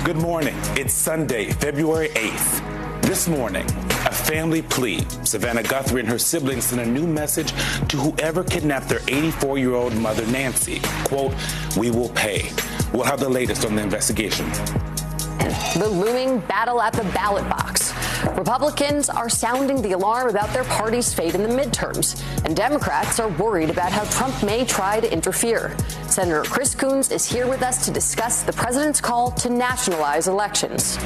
Good morning. It's Sunday, February 8th. This morning, a family plea. Savannah Guthrie and her siblings sent a new message to whoever kidnapped their 84-year-old mother, Nancy. Quote, "We will pay." We'll have the latest on the investigation. The looming battle at the ballot box. Republicans are sounding the alarm about their party's fate in the midterms, and Democrats are worried about how Trump may try to interfere. Senator Chris Coons is here with us to discuss the president's call to nationalize elections.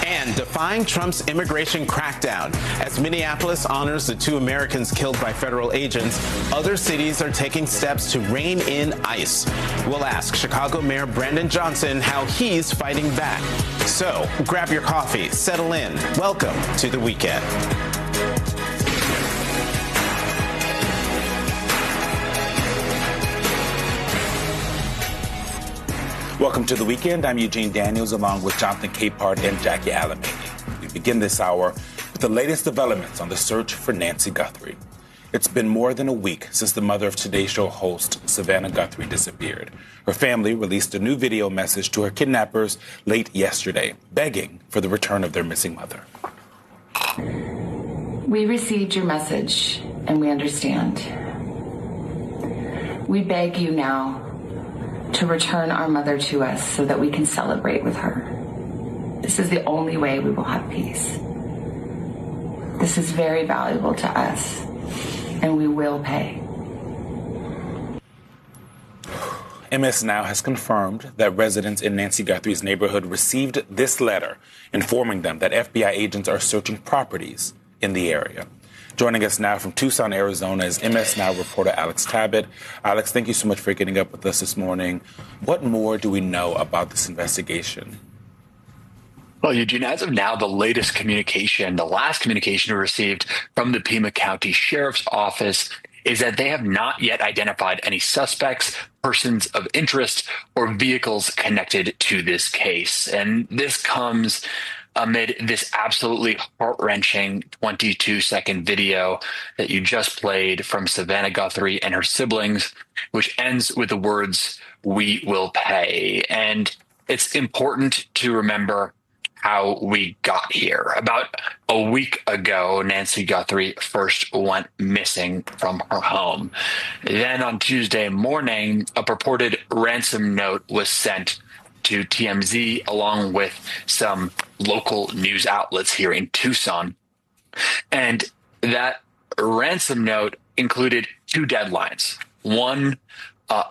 And defying Trump's immigration crackdown. As Minneapolis honors the 2 Americans killed by federal agents, other cities are taking steps to rein in ICE. We'll ask Chicago Mayor Brandon Johnson how he's fighting back. So grab your coffee, settle in. Welcome to The Weekend. Welcome to The Weekend. I'm Eugene Daniels, along with Jonathan Capehart and Jackie Alamany. We begin this hour with the latest developments on the search for Nancy Guthrie. It's been more than a week since the mother of Today Show host Savannah Guthrie disappeared. Her family released a new video message to her kidnappers late yesterday, begging for the return of their missing mother. We received your message, and we understand. We beg you now to return our mother to us so that we can celebrate with her. This is the only way we will have peace. This is very valuable to us, and we will pay. MS Now has confirmed that residents in Nancy Guthrie's neighborhood received this letter informing them that FBI agents are searching properties in the area. Joining us now from Tucson, Arizona is MS Now reporter Alex Tabbitt. Alex, thank you so much for getting up with us this morning. What more do we know about this investigation? Well, Eugene, as of now, the latest communication, the last communication we received from the Pima County Sheriff's Office is that they have not yet identified any suspects, persons of interest, or vehicles connected to this case. And this comes amid this absolutely heart-wrenching 22-second video that you just played from Savannah Guthrie and her siblings, which ends with the words, "We will pay." And it's important to remember how we got here. About a week ago, Nancy Guthrie first went missing from her home. Then on Tuesday morning, a purported ransom note was sent to TMZ along with some local news outlets here in Tucson. And that ransom note included 2 deadlines, one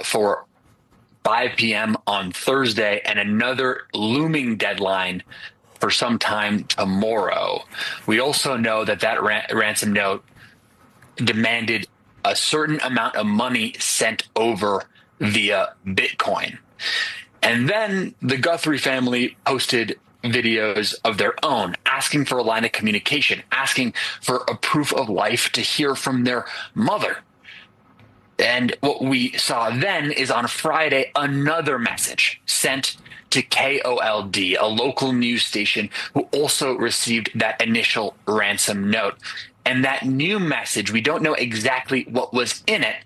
for 5 p.m. on Thursday and another looming deadline for sometime tomorrow. We also know that that ransom note demanded a certain amount of money sent over via Bitcoin. And then the Guthrie family posted videos of their own, asking for a line of communication, asking for a proof of life to hear from their mother. And what we saw then is on Friday, another message sent to KOLD, a local news station who also received that initial ransom note. And that new message, we don't know exactly what was in it,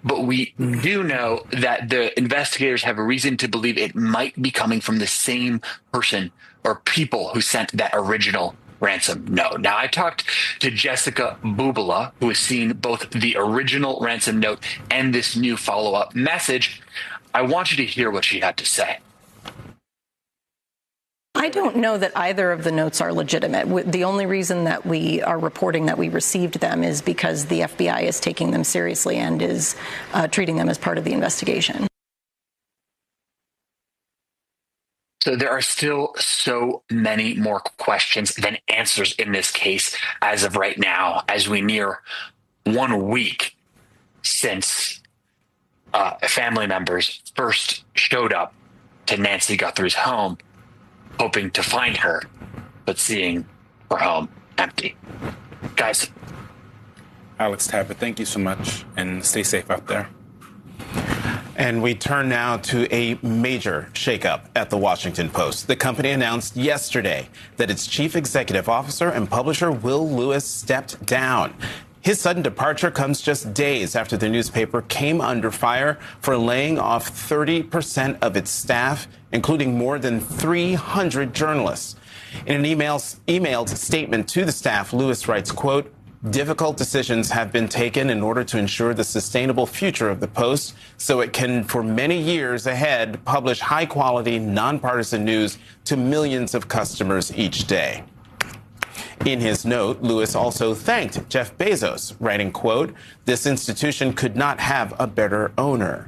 but we do know that the investigators have a reason to believe it might be coming from the same person or people who sent that original ransom note. Now, I talked to Jessica Bubala, who has seen both the original ransom note and this new follow-up message. I want you to hear what she had to say. I don't know that either of the notes are legitimate. The only reason that we are reporting that we received them is because the FBI is taking them seriously and is treating them as part of the investigation. So there are still so many more questions than answers in this case as of right now, as we near 1 week since family members first showed up to Nancy Guthrie's home, hoping to find her, but seeing her home empty. Guys. Alex Tabbitt, thank you so much, and stay safe out there. And we turn now to a major shakeup at the Washington Post. The company announced yesterday that its chief executive officer and publisher Will Lewis stepped down. His sudden departure comes just days after the newspaper came under fire for laying off 30% of its staff, including more than 300 journalists. In an emailed statement to the staff, Lewis writes, quote, "Difficult decisions have been taken in order to ensure the sustainable future of the Post so it can, for many years ahead, publish high-quality, nonpartisan news to millions of customers each day." In his note, Lewis also thanked Jeff Bezos, writing, quote, "This institution could not have a better owner."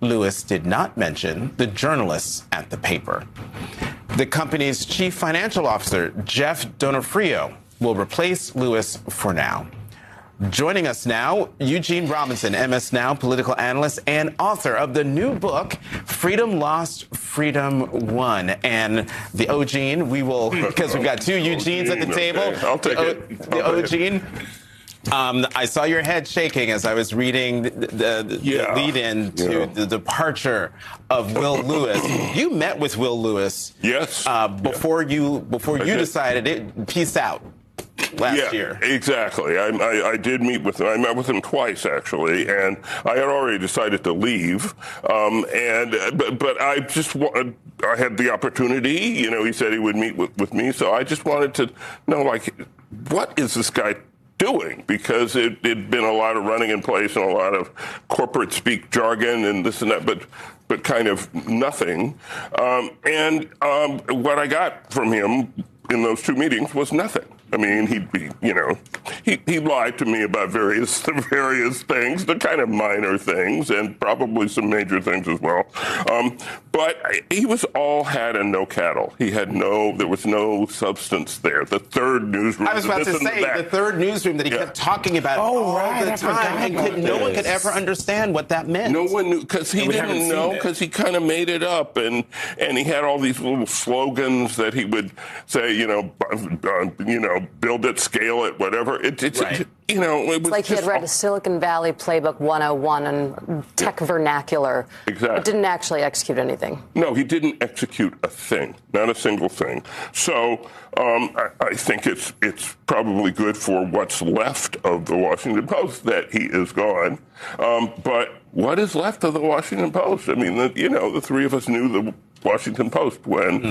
Lewis did not mention the journalists at the paper. The company's chief financial officer, Jeff Donofrio, will replace Lewis for now. Joining us now, Eugene Robinson, MS Now political analyst and author of the new book, Freedom Lost, Freedom Won. And the Eugene, we will, because we've got two Eugenes at the table. Okay. I'll take it. The Eugene. I saw your head shaking as I was reading the lead-in to the departure of Will Lewis. You met with Will Lewis, yes, before you decided it. Peace out. Last year. Exactly. I did meet with him. I met with him twice, actually, and I had already decided to leave. But I just I had the opportunity. You know, he said he would meet with me, so I just wanted to know, like, what is this guy doing? Because it'd been a lot of running in place and a lot of corporate speak jargon and this and that, but kind of nothing. What I got from him in those two meetings was nothing. I mean, he lied to me about various things, the kind of minor things, and probably some major things as well. But he was all hat and no cattle. There was no substance there. The third newsroom. I was about to say the third newsroom that he kept talking about all the time, and no one could ever understand what that meant. No one knew, because he didn't know, because he kind of made it up, and he had all these little slogans that he would say, build it, scale it, whatever. It was like he had read a Silicon Valley Playbook 101 and tech vernacular. Exactly. But didn't actually execute anything. No, he didn't execute a thing, not a single thing. So I think it's probably good for what's left of the Washington Post that he is gone. But what is left of the Washington Post? I mean, the three of us knew the Washington Post when,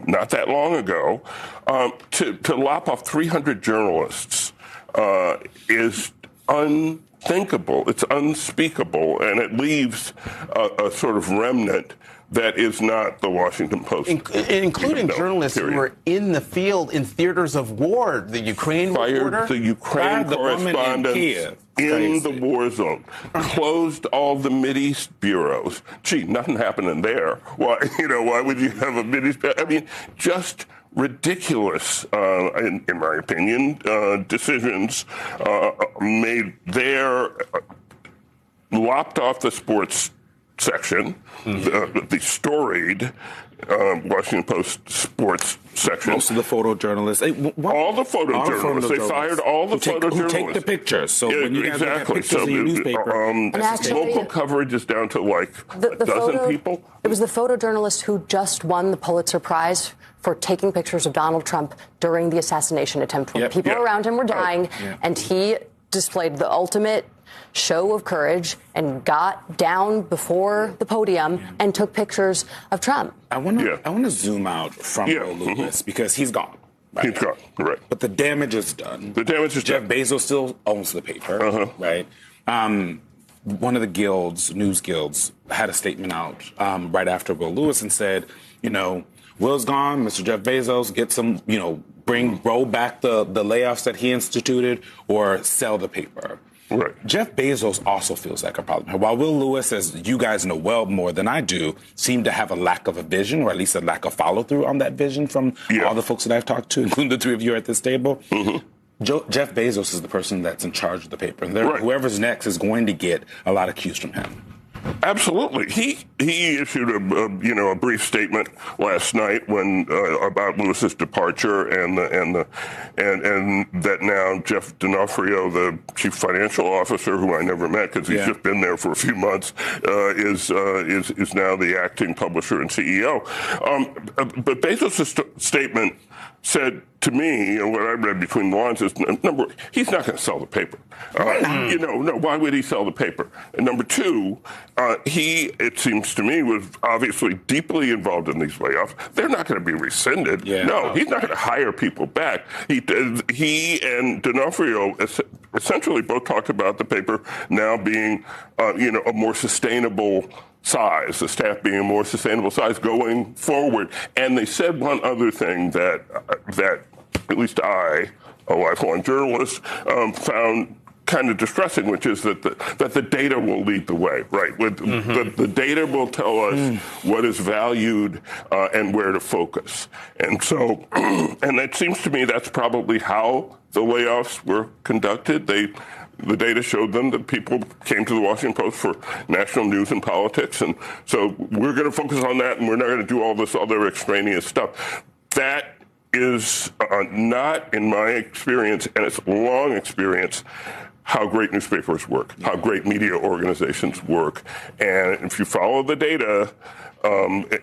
not that long ago. To lop off 300 journalists is unthinkable. It's unspeakable, and it leaves a sort of remnant that is not the Washington Post. Including journalists who were in the field in theaters of war. The Ukraine reporter. The Ukraine correspondent in the war zone. Closed all the Mideast bureaus. Gee, nothing happening there. Why would you have a Mideast bureau? I mean, just ridiculous, in my opinion, decisions made there, lopped off the sports section, the storied Washington Post sports section. Most of the photojournalists. All the photojournalists. They fired all the photojournalists. Who take the pictures. So when you guys look at pictures in your newspaper. Local coverage is down to like a dozen people. It was the photojournalist who just won the Pulitzer Prize for taking pictures of Donald Trump during the assassination attempt when people around him were dying, and he displayed the ultimate show of courage and got down before the podium and took pictures of Trump. I want to zoom out from Will Lewis because he's gone. Right? He's gone, right. But the damage is done. Jeff Bezos still owns the paper, right? One of the news guilds, had a statement out right after Will Lewis and said, Will's gone, Mr. Jeff Bezos, get some, roll back the layoffs that he instituted or sell the paper. Right. Jeff Bezos also feels like a problem. While Will Lewis, as you guys know well more than I do, seemed to have a lack of a vision, or at least a lack of follow-through on that vision from all the folks that I've talked to, including the three of you at this table. Jeff Bezos is the person that's in charge of the paper. And whoever's next is going to get a lot of cues from him. Absolutely. He issued a brief statement last night about Lewis's departure and that now Jeff Donofrio, the chief financial officer, who I never met because he's just been there for a few months, is now the acting publisher and CEO. But Bezos' statement said to me, and what I read between the lines is, number, he's not going to sell the paper. No, why would he sell the paper? And number two, he, it seems to me, was obviously deeply involved in these layoffs. They're not going to be rescinded. Yeah. No, he's not going to hire people back. He and D'Onofrio essentially both talked about the paper now being, a more sustainable size, the staff being a more sustainable size going forward. And they said one other thing that at least I, a lifelong journalist, found kind of distressing, which is that the data will lead the way, right? The data will tell us what is valued and where to focus. And so, and it seems to me that's probably how the layoffs were conducted. The data showed them that people came to the Washington Post for national news and politics. And so we're going to focus on that, and we're not going to do all this other extraneous stuff. That is not, in my experience, and it's long experience, how great newspapers work, how great media organizations work. And if you follow the data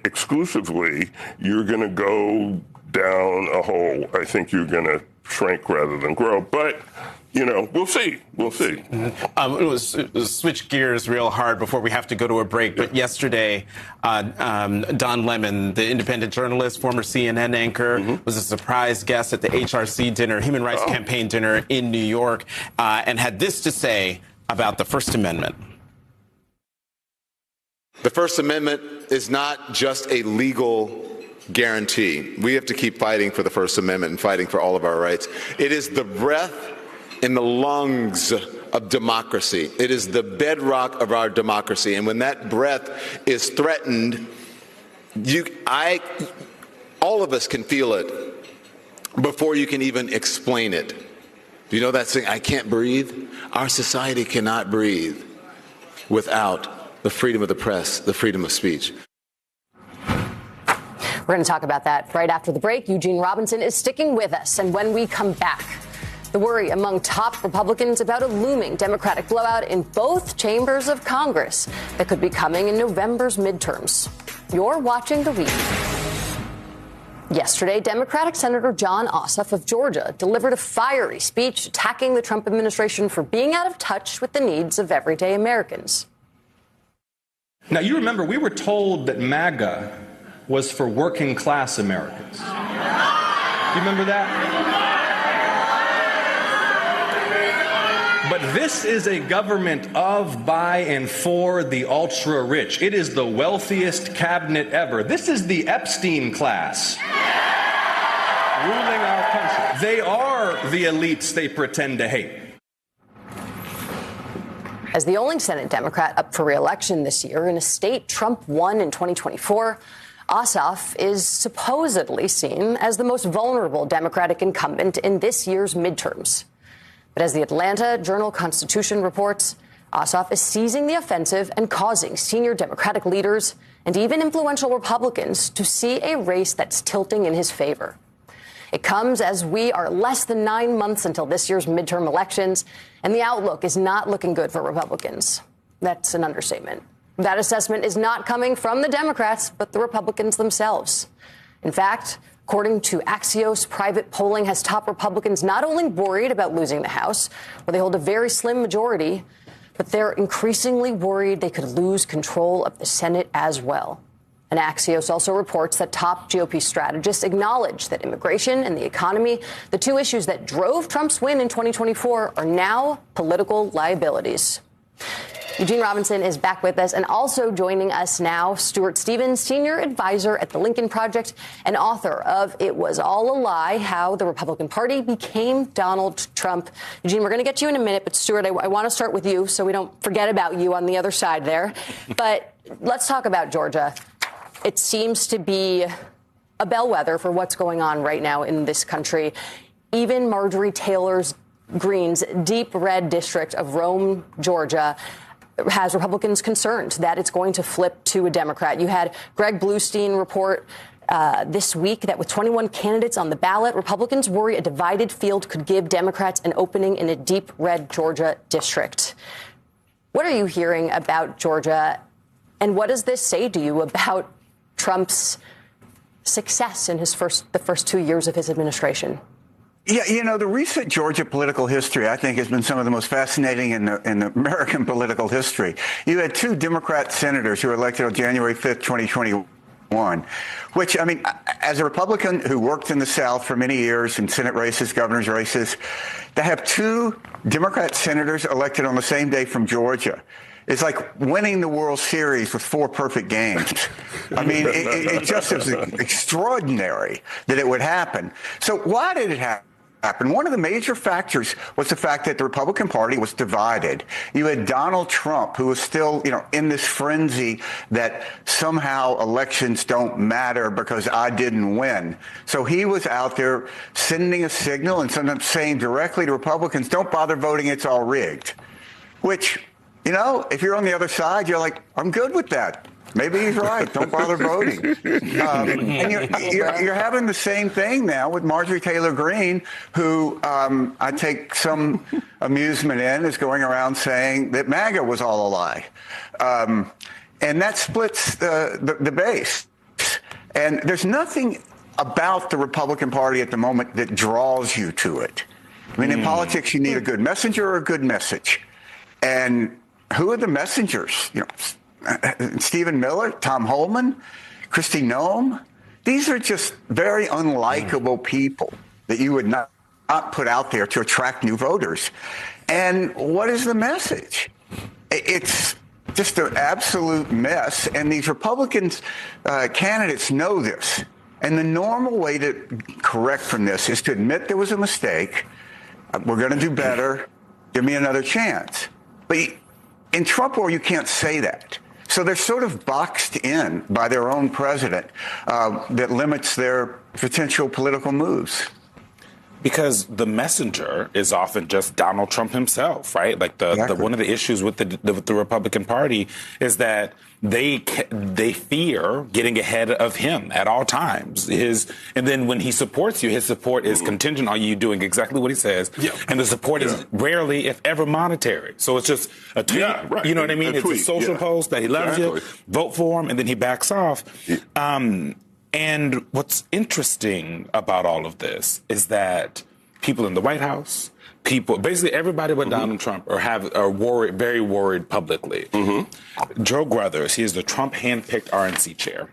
exclusively, you're going to go down a hole. I think you're going to shrink rather than grow. But we'll see. We'll see. We'll switch gears real hard before we have to go to a break. But yesterday, Don Lemon, the independent journalist, former CNN anchor, was a surprise guest at the HRC dinner, Human Rights Campaign dinner in New York, and had this to say about the First Amendment. The First Amendment is not just a legal guarantee. We have to keep fighting for the First Amendment and fighting for all of our rights. It is the breath in the lungs of democracy. It is the bedrock of our democracy. And when that breath is threatened, all of us can feel it before you can even explain it. Do you know that saying, I can't breathe? Our society cannot breathe without the freedom of the press, the freedom of speech. We're going to talk about that right after the break. Eugene Robinson is sticking with us. And when we come back, the worry among top Republicans about a looming Democratic blowout in both chambers of Congress that could be coming in November's midterms. You're watching The Week. Yesterday, Democratic Senator Jon Ossoff of Georgia delivered a fiery speech attacking the Trump administration for being out of touch with the needs of everyday Americans. Now, you remember, we were told that MAGA was for working class Americans. You remember that? But this is a government of, by, and for the ultra-rich. It is the wealthiest cabinet ever. This is the Epstein class ruling our country. They are the elites they pretend to hate. As the only Senate Democrat up for re-election this year in a state Trump won in 2024, Ossoff is supposedly seen as the most vulnerable Democratic incumbent in this year's midterms. But as the Atlanta Journal-Constitution reports, Ossoff is seizing the offensive and causing senior Democratic leaders and even influential Republicans to see a race that's tilting in his favor. It comes as we are less than 9 months until this year's midterm elections, and the outlook is not looking good for Republicans. That's an understatement. That assessment is not coming from the Democrats, but the Republicans themselves. In fact, according to Axios, private polling has top Republicans not only worried about losing the House, where they hold a very slim majority, but they're increasingly worried they could lose control of the Senate as well. And Axios also reports that top GOP strategists acknowledge that immigration and the economy, the two issues that drove Trump's win in 2024, are now political liabilities. Eugene Robinson is back with us, and also joining us now, Stuart Stevens, senior advisor at the Lincoln Project and author of It Was All a Lie, How the Republican Party Became Donald Trump. Eugene, we're going to get to you in a minute, but Stuart, I want to start with you so we don't forget about you on the other side there. But let's talk about Georgia. It seems to be a bellwether for what's going on right now in this country. Even Marjorie Taylor Greene's deep red district of Rome, Georgia, has Republicans concerned that it's going to flip to a Democrat. You had Greg Bluestein report this week that with 21 candidates on the ballot, Republicans worry a divided field could give Democrats an opening in a deep red Georgia district. What are you hearing about Georgia, and what does this say to you about Trump's success in the first 2 years of his administration? Yeah, you know, the recent Georgia political history, I think, has been some of the most fascinating in the American political history. You had two Democrat senators who were elected on January 5th, 2021, which, I mean, as a Republican who worked in the South for many years in Senate races, governor's races, to have two Democrat senators elected on the same day from Georgia, it's like winning the World Series with 4 perfect games. I mean, it just is extraordinary that it would happen. So why did it happen? One of the major factors was the fact that the Republican Party was divided. You had Donald Trump, who was still, you know, in this frenzy that somehow elections don't matter because I didn't win. So he was out there sending a signal and sometimes saying directly to Republicans, don't bother voting, it's all rigged. Which, you know, if you're on the other side, you're like, I'm good with that. Maybe he's right. Don't bother voting. And you're having the same thing now with Marjorie Taylor Greene, who I take some amusement in, is going around saying that MAGA was all a lie. And that splits the base. And there's nothing about the Republican Party at the moment that draws you to it. I mean, in politics, you need a good messenger or a good message. And who are the messengers? You know, Stephen Miller, Tom Holman, Kristi Noem. These are just very unlikable people that you would not put out there to attract new voters. And what is the message? It's just an absolute mess. And these Republican candidates know this. And the normal way to correct from this is to admit there was a mistake. We're going to do better. Give me another chance. But in Trump world, you can't say that. So they're sort of boxed in by their own president that limits their potential political moves. Because the messenger is often just Donald Trump himself, right? Like one of the issues with the Republican Party is that they fear getting ahead of him at all times. And then when he supports you, his support is contingent on you doing exactly what he says. Yeah. And the support is rarely, if ever, monetary. So it's just a tweet. Yeah, right. You know what I mean? It's a social post that he loves you, vote for him, and then he backs off. Yeah. And what's interesting about all of this is that people in the White House, basically everybody but Donald Trump are worried, very worried publicly. Joe Gruthers, he is the Trump handpicked RNC chair.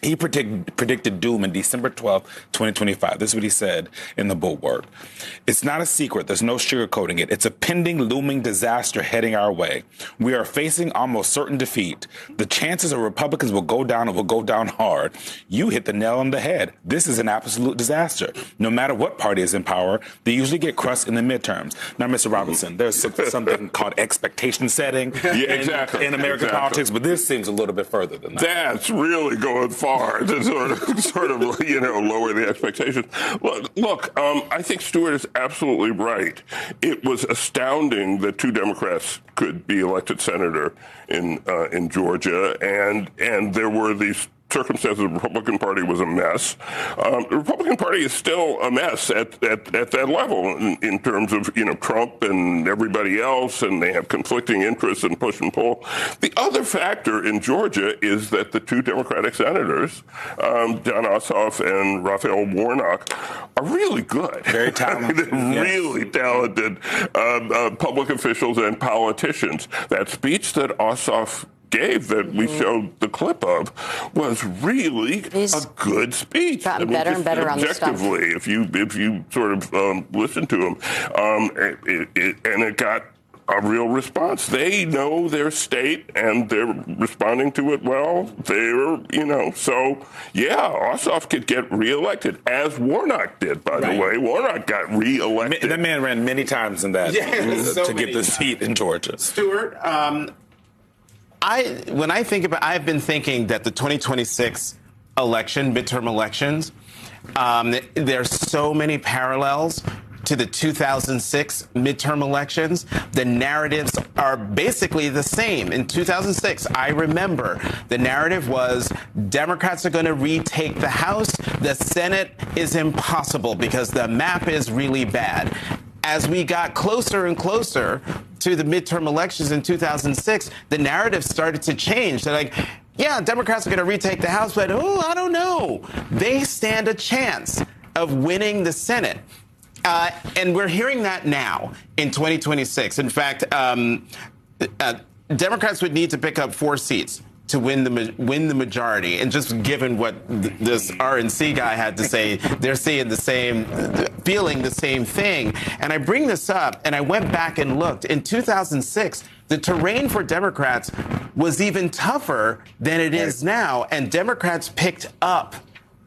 He predicted doom in December 12, 2025. This is what he said in the Bulwark. It's not a secret. There's no sugarcoating it. It's a pending, looming disaster heading our way. We are facing almost certain defeat. The chances of Republicans will go down and will go down hard. You hit the nail on the head. This is an absolute disaster. No matter what party is in power, they usually get crushed in the midterms. Now, Mr. Robinson, there's something called expectation setting in American politics, but this seems a little bit further than that. That's really going far. To sort of lower the expectations. Look, I think Stewart is absolutely right. It was astounding that 2 Democrats could be elected senator in Georgia, and there were these circumstances. The Republican Party was a mess. The Republican Party is still a mess at that level in terms of, Trump and everybody else, and they have conflicting interests and push and pull. The other factor in Georgia is that the 2 Democratic senators, Jon Ossoff and Raphael Warnock, are really good. Very talented. They're really talented public officials and politicians. That speech that Ossoff gave that we showed the clip of was really a good speech. Gotten better and better on the stuff. Objectively, if you sort of listen to him, and it got a real response. They know their state and they're responding to it well. So Ossoff could get reelected, as Warnock did, by the way. Warnock got reelected. That man ran many times in that to get the seat in Georgia. Stewart, I've been thinking that the 2026 midterm elections, there's so many parallels to the 2006 midterm elections. The narratives are basically the same. In 2006, I remember the narrative was Democrats are going to retake the House. The Senate is impossible because the map is really bad. As we got closer and closer to the midterm elections in 2006, the narrative started to change. They're like, Democrats are going to retake the House, but I don't know. They stand a chance of winning the Senate. And we're hearing that now in 2026. In fact, Democrats would need to pick up 4 seats to win the majority. And just given what this RNC guy had to say, they're feeling the same thing. And I bring this up, and I went back and looked. In 2006, the terrain for Democrats was even tougher than it is now. And Democrats picked up.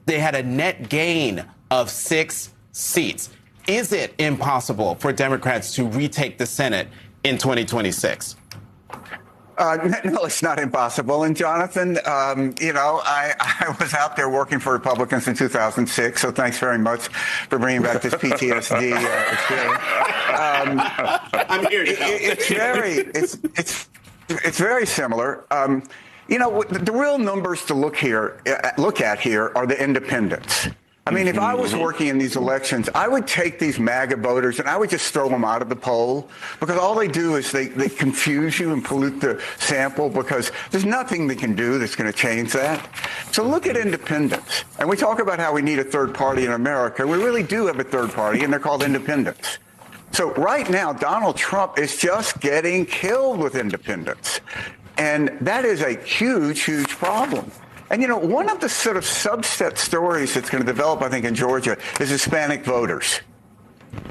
They had a net gain of 6 seats. Is it impossible for Democrats to retake the Senate in 2026? No, it's not impossible. And Jonathan, I was out there working for Republicans in 2006, so thanks very much for bringing back this PTSD experience. I'm here to help. It's very similar. The real numbers to look at here are the independents. I mean, if I was working in these elections, I would take these MAGA voters and I would just throw them out of the poll, because all they do is they confuse you and pollute the sample, because there's nothing they can do that's going to change that. So look at independents. And we talk about how we need a third party in America. We really do have a third party, and they're called independents. So right now, Donald Trump is just getting killed with independents. And that is a huge, huge problem. And, one of the sort of subset stories that's going to develop, I think, in Georgia is Hispanic voters.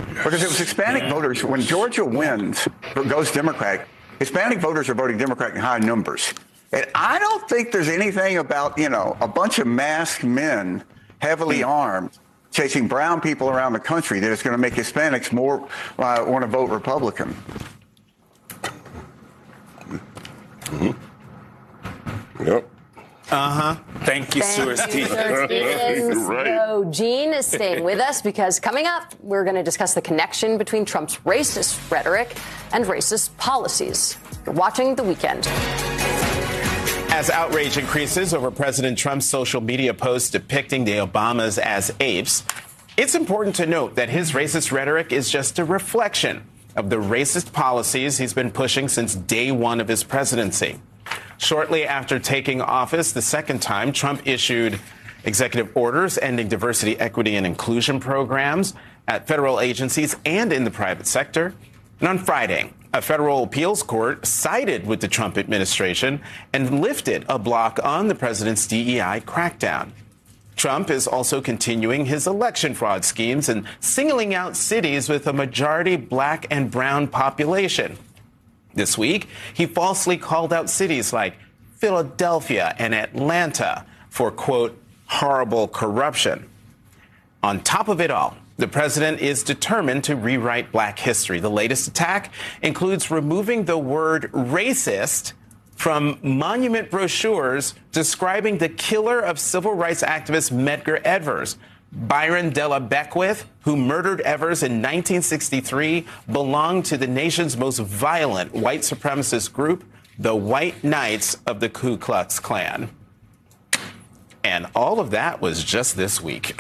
Because it was Hispanic voters, when Georgia wins, or goes Democratic, Hispanic voters are voting Democrat in high numbers. And I don't think there's anything about, a bunch of masked men, heavily armed, chasing brown people around the country that is going to make Hispanics more want to vote Republican. Yep. Thank you, Stuart Stevens. Right. So Gene is staying with us, because coming up, we're going to discuss the connection between Trump's racist rhetoric and racist policies. You're watching The Weekend. As outrage increases over President Trump's social media posts depicting the Obamas as apes, it's important to note that his racist rhetoric is just a reflection of the racist policies he's been pushing since day one of his presidency. Shortly after taking office the second time, Trump issued executive orders ending diversity, equity, and inclusion programs at federal agencies and in the private sector. And on Friday, a federal appeals court sided with the Trump administration and lifted a block on the president's DEI crackdown. Trump is also continuing his election fraud schemes and singling out cities with a majority black and brown population. This week, he falsely called out cities like Philadelphia and Atlanta for, quote, horrible corruption. On top of it all, the president is determined to rewrite black history. The latest attack includes removing the word racist from monument brochures describing the killer of civil rights activist Medgar Evers. Byron Della Beckwith, who murdered Evers in 1963, belonged to the nation's most violent white supremacist group, the White Knights of the Ku Klux Klan. And all of that was just this week.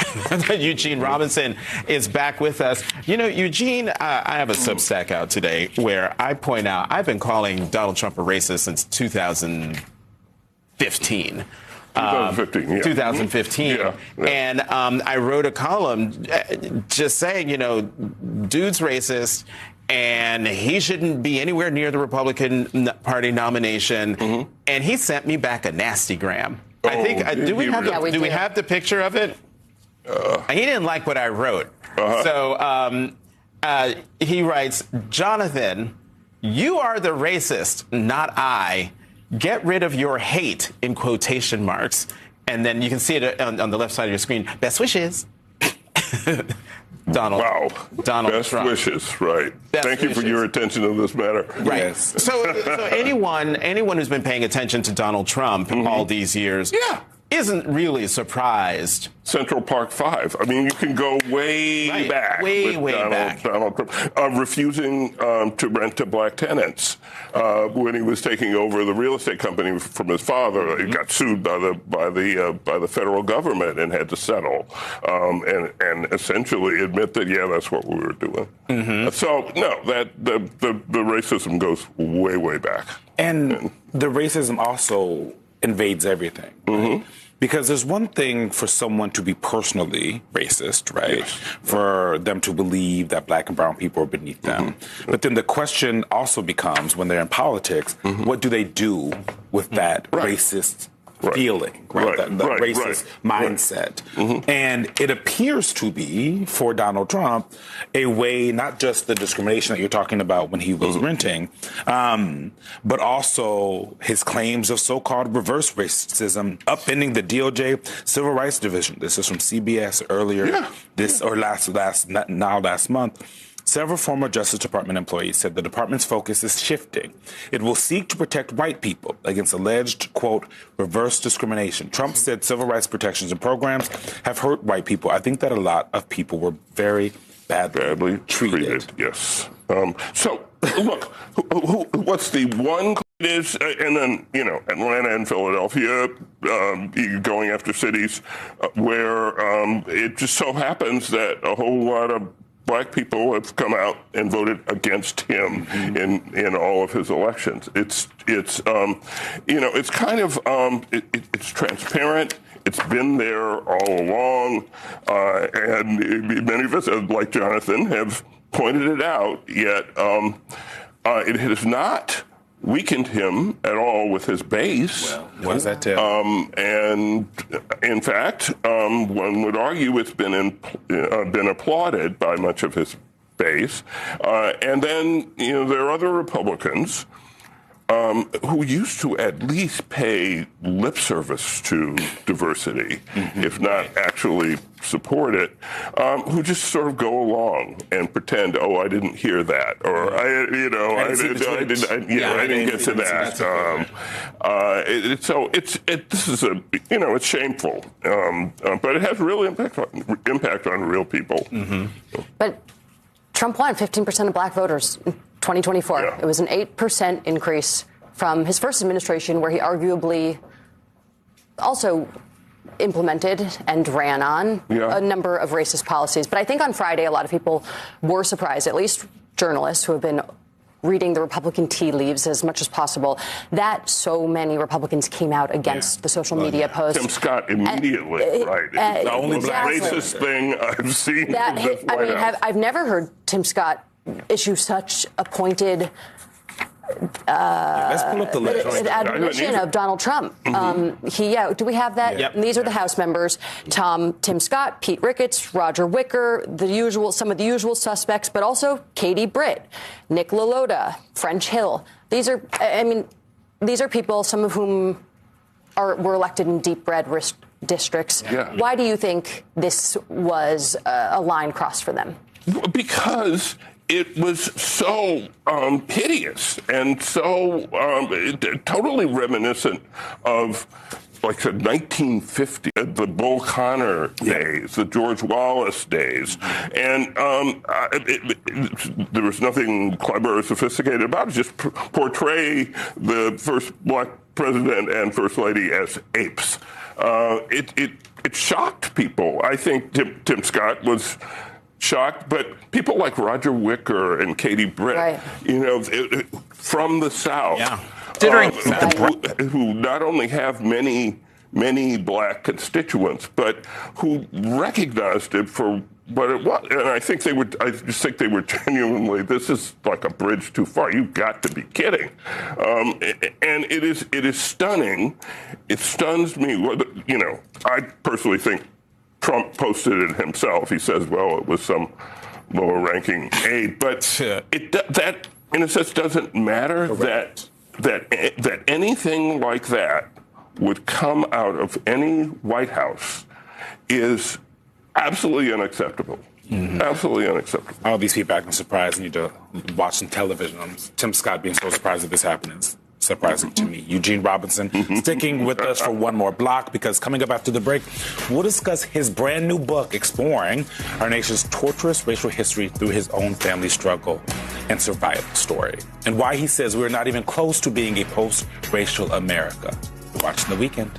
Eugene Robinson is back with us. Eugene, I have a Substack out today where I point out I've been calling Donald Trump a racist since 2015. 2015. Yeah. And I wrote a column just saying, dude's racist and he shouldn't be anywhere near the Republican Party nomination. Mm-hmm. And he sent me back a nasty gram. I think, do we have the picture of it? He didn't like what I wrote. So he writes, Jonathan, you are the racist, not I. Get rid of your hate, in quotation marks. And then you can see it on the left side of your screen. Best wishes. Donald Best Trump. Wishes, right. Thank you for your attention to this matter. Right. Yes. So anyone who's been paying attention to Donald Trump all these years isn't really surprised. Central Park 5. I mean, you can go way back. Way back. Donald Trump refusing to rent to black tenants when he was taking over the real estate company from his father. He got sued by the federal government and had to settle and essentially admit that that's what we were doing. Mm-hmm. So no, that the racism goes way back. And the racism also invades everything. Right? Because there's one thing for someone to be personally racist, right? Yes. For them to believe that black and brown people are beneath them. But then the question also becomes, when they're in politics, what do they do with that racist feeling, right? That racist mindset. And it appears to be, for Donald Trump, a way, not just the discrimination that you're talking about when he was renting, but also his claims of so-called reverse racism, upending the DOJ Civil Rights Division. This is from CBS earlier last month. Several former Justice Department employees said the department's focus is shifting. It will seek to protect white people against alleged, quote, reverse discrimination. Trump said civil rights protections and programs have hurt white people. I think that a lot of people were very badly treated. Yes. So, look, what's the one is, and then, Atlanta and Philadelphia, going after cities where it just so happens that a whole lot of black people have come out and voted against him in all of his elections. It's kind of it's transparent. It's been there all along, and many of us, like Jonathan, have pointed it out. Yet it has not weakened him at all with his base. Well, what does that tell? And in fact, one would argue it's been applauded by much of his base. And then, there are other Republicans who used to at least pay lip service to diversity, if not actually support it, who just sort of go along and pretend, oh, I didn't hear that, or I didn't get to that. So this is it's shameful, but it has real impact on real people. But Trump won 15% of black voters in 2024. Yeah. It was an 8% increase from his first administration, where he arguably also implemented and ran on a number of racist policies. But I think on Friday, a lot of people were surprised, at least journalists who have been reading the Republican tea leaves as much as possible, that so many Republicans came out against the social media post. Tim Scott immediately, the only racist thing I've seen. I've never heard Tim Scott issue such a pointed let's pull up the list. Admonition of Donald Trump. Do we have that? Yep. And these are the House members: Tim Scott, Pete Ricketts, Roger Wicker, some of the usual suspects, but also Katie Britt, Nick LaLota, French Hill. These are people, some of whom were elected in deep red districts. Yeah. Why do you think this was a line crossed for them? Because it was so hideous and so totally reminiscent of, like, the 1950s, the Bull Connor days, the George Wallace days. And there was nothing clever or sophisticated about it. Just portray the first black president and first lady as apes. It shocked people. I think Tim Scott was shocked, but people like Roger Wicker and Katie Britt, from the South, who not only have many black constituents, but who recognized it for what it was. And I just think they were genuinely, this is like a bridge too far. You've got to be kidding. And it is stunning. It stuns me. I personally think Trump posted it himself. He says, well, it was some lower-ranking aide. But that, in a sense, doesn't matter. That anything like that would come out of any White House is absolutely unacceptable. Absolutely unacceptable. All these people acting surprised, and you to watch some television. Tim Scott being so surprised that this happened is surprising to me. Eugene Robinson sticking with us for one more block, because coming up after the break, we'll discuss his brand new book exploring our nation's torturous racial history through his own family struggle and survival story, and why he says we're not even close to being a post-racial America. Watching The Weekend.